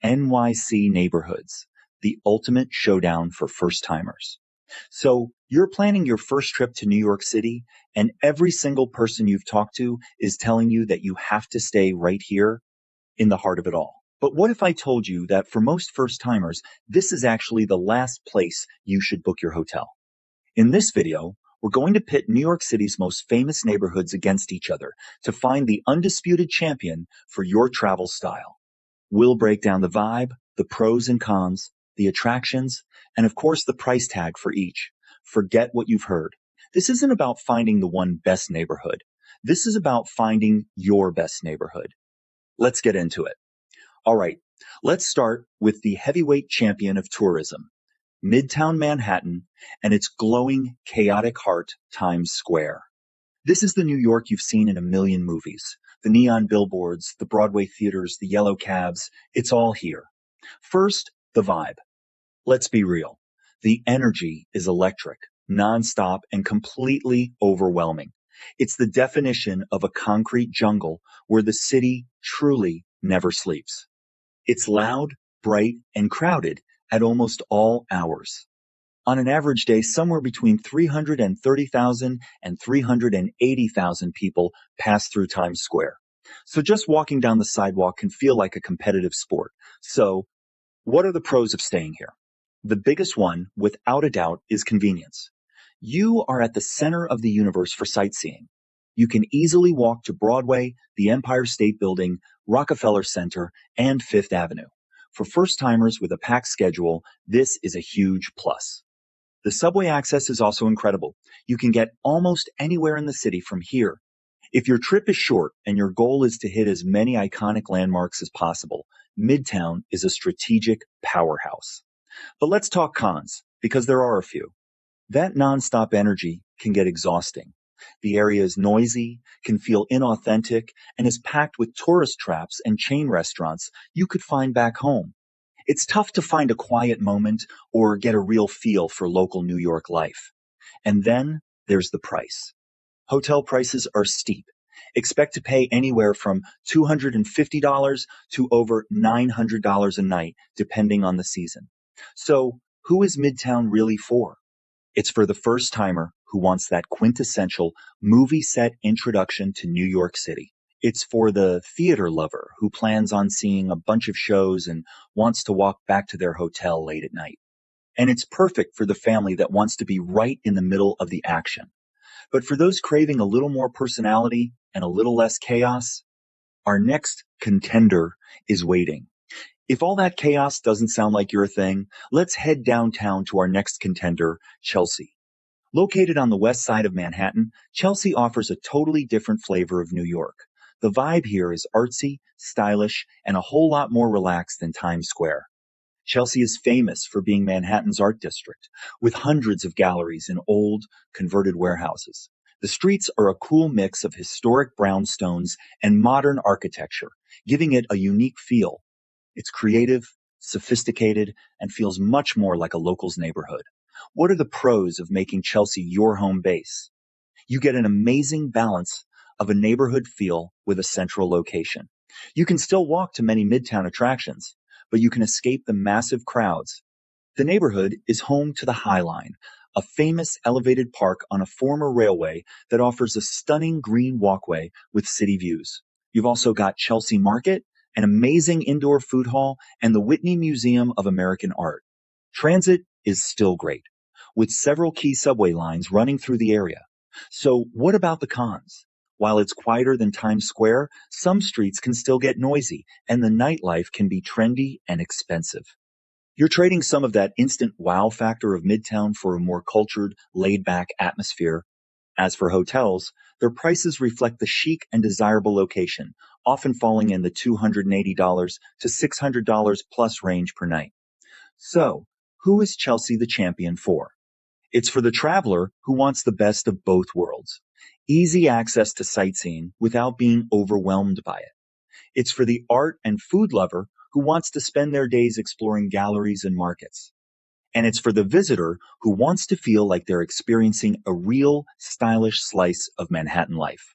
NYC Neighborhoods, the ultimate showdown for first-timers. So you're planning your first trip to New York City, and every single person you've talked to is telling you that you have to stay right here in the heart of it all. But what if I told you that for most first-timers, this is actually the last place you should book your hotel? In this video, we're going to pit New York City's most famous neighborhoods against each other to find the undisputed champion for your travel style. We'll break down the vibe, the pros and cons, the attractions, and of course the price tag for each. Forget what you've heard. This isn't about finding the one best neighborhood. This is about finding your best neighborhood. Let's get into it. All right, let's start with the heavyweight champion of tourism, Midtown Manhattan, and its glowing, chaotic heart, Times Square. This is the New York you've seen in a million movies. The neon billboards, the Broadway theaters, the yellow cabs, it's all here. First, the vibe. Let's be real. The energy is electric, nonstop, and completely overwhelming. It's the definition of a concrete jungle where the city truly never sleeps. It's loud, bright, and crowded at almost all hours. On an average day, somewhere between 330,000 and 380,000 people pass through Times Square. So just walking down the sidewalk can feel like a competitive sport. So, what are the pros of staying here? The biggest one, without a doubt, is convenience. You are at the center of the universe for sightseeing. You can easily walk to Broadway, the Empire State Building, Rockefeller Center, and Fifth Avenue. For first-timers with a packed schedule, this is a huge plus. The subway access is also incredible. You can get almost anywhere in the city from here. If your trip is short and your goal is to hit as many iconic landmarks as possible, Midtown is a strategic powerhouse. But let's talk cons, because there are a few. That nonstop energy can get exhausting. The area is noisy, can feel inauthentic, and is packed with tourist traps and chain restaurants you could find back home. It's tough to find a quiet moment or get a real feel for local New York life. And then there's the price. Hotel prices are steep. Expect to pay anywhere from $250 to over $900 a night, depending on the season. So, who is Midtown really for? It's for the first-timer who wants that quintessential movie set introduction to New York City. It's for the theater lover who plans on seeing a bunch of shows and wants to walk back to their hotel late at night. And it's perfect for the family that wants to be right in the middle of the action. But for those craving a little more personality and a little less chaos, our next contender is waiting. If all that chaos doesn't sound like your thing, let's head downtown to our next contender, Chelsea. Located on the west side of Manhattan, Chelsea offers a totally different flavor of New York. The vibe here is artsy, stylish, and a whole lot more relaxed than Times Square. Chelsea is famous for being Manhattan's art district, with hundreds of galleries in old, converted warehouses. The streets are a cool mix of historic brownstones and modern architecture, giving it a unique feel. It's creative, sophisticated, and feels much more like a local's neighborhood. What are the pros of making Chelsea your home base? You get an amazing balance of a neighborhood feel with a central location. You can still walk to many Midtown attractions, but you can escape the massive crowds. The neighborhood is home to the High Line, a famous elevated park on a former railway that offers a stunning green walkway with city views. You've also got Chelsea Market, an amazing indoor food hall, and the Whitney Museum of American Art. Transit is still great, with several key subway lines running through the area. So what about the cons? While it's quieter than Times Square, some streets can still get noisy, and the nightlife can be trendy and expensive. You're trading some of that instant wow factor of Midtown for a more cultured, laid-back atmosphere. As for hotels, their prices reflect the chic and desirable location, often falling in the $280 to $600 plus range per night. So, who is Chelsea the champion for? It's for the traveler who wants the best of both worlds. Easy access to sightseeing without being overwhelmed by it. It's for the art and food lover who wants to spend their days exploring galleries and markets. And it's for the visitor who wants to feel like they're experiencing a real, stylish slice of Manhattan life.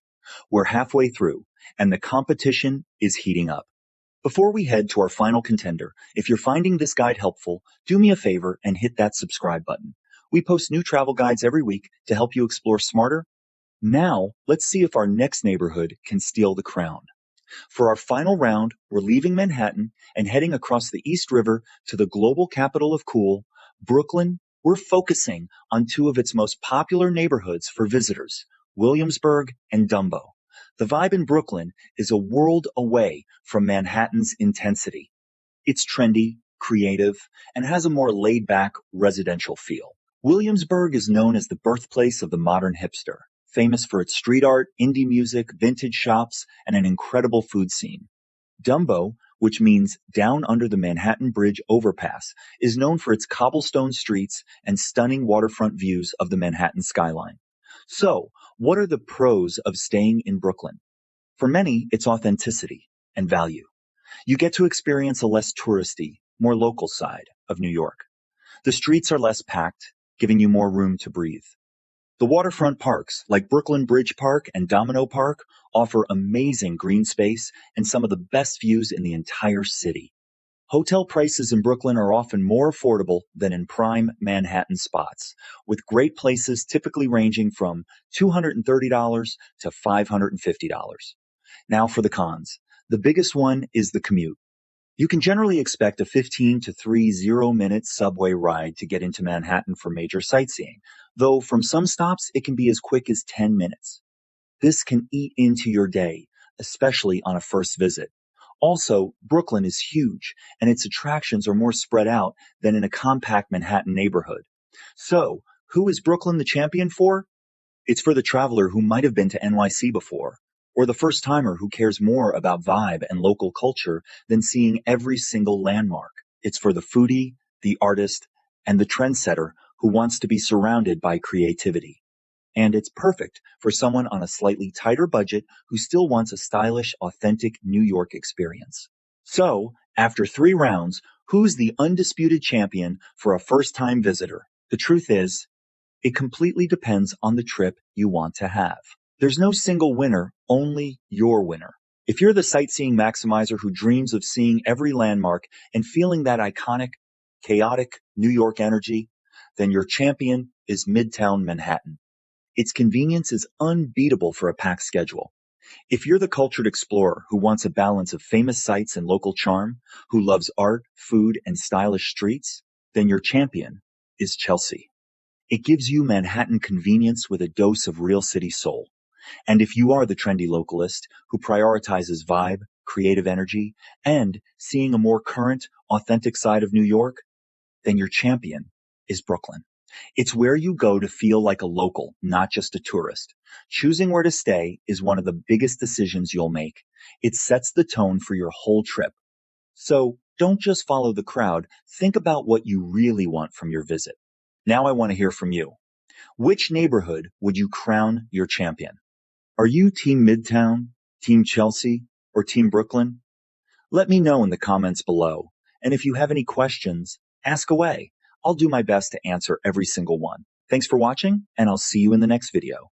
We're halfway through, and the competition is heating up. Before we head to our final contender, if you're finding this guide helpful, do me a favor and hit that subscribe button. We post new travel guides every week to help you explore smarter. Now, let's see if our next neighborhood can steal the crown. For our final round, we're leaving Manhattan and heading across the East River to the global capital of cool, Brooklyn. We're focusing on two of its most popular neighborhoods for visitors, Williamsburg and DUMBO. The vibe in Brooklyn is a world away from Manhattan's intensity. It's trendy, creative, and has a more laid-back residential feel. Williamsburg is known as the birthplace of the modern hipster, famous for its street art, indie music, vintage shops, and an incredible food scene. DUMBO, which means down under the Manhattan Bridge overpass, is known for its cobblestone streets and stunning waterfront views of the Manhattan skyline. So, what are the pros of staying in Brooklyn? For many, it's authenticity and value. You get to experience a less touristy, more local side of New York. The streets are less packed, giving you more room to breathe. The waterfront parks, like Brooklyn Bridge Park and Domino Park, offer amazing green space and some of the best views in the entire city. Hotel prices in Brooklyn are often more affordable than in prime Manhattan spots, with great places typically ranging from $230 to $550. Now for the cons. The biggest one is the commute. You can generally expect a 15 to 30-minute subway ride to get into Manhattan for major sightseeing, though from some stops it can be as quick as 10 minutes. This can eat into your day, especially on a first visit. Also, Brooklyn is huge, and its attractions are more spread out than in a compact Manhattan neighborhood. So, who is Brooklyn the champion for? It's for the traveler who might have been to NYC before, or the first-timer who cares more about vibe and local culture than seeing every single landmark. It's for the foodie, the artist, and the trendsetter who wants to be surrounded by creativity. And it's perfect for someone on a slightly tighter budget who still wants a stylish, authentic New York experience. So, after 3 rounds, who's the undisputed champion for a first-time visitor? The truth is, it completely depends on the trip you want to have. There's no single winner, only your winner. If you're the sightseeing maximizer who dreams of seeing every landmark and feeling that iconic, chaotic New York energy, then your champion is Midtown Manhattan. Its convenience is unbeatable for a packed schedule. If you're the cultured explorer who wants a balance of famous sights and local charm, who loves art, food, and stylish streets, then your champion is Chelsea. It gives you Manhattan convenience with a dose of real city soul. And if you are the trendy localist who prioritizes vibe, creative energy, and seeing a more current, authentic side of New York, then your champion is Brooklyn. It's where you go to feel like a local, not just a tourist. Choosing where to stay is one of the biggest decisions you'll make. It sets the tone for your whole trip. So don't just follow the crowd. Think about what you really want from your visit. Now I want to hear from you. Which neighborhood would you crown your champion? Are you Team Midtown, Team Chelsea, or Team Brooklyn? Let me know in the comments below. And if you have any questions, ask away. I'll do my best to answer every single one. Thanks for watching, and I'll see you in the next video.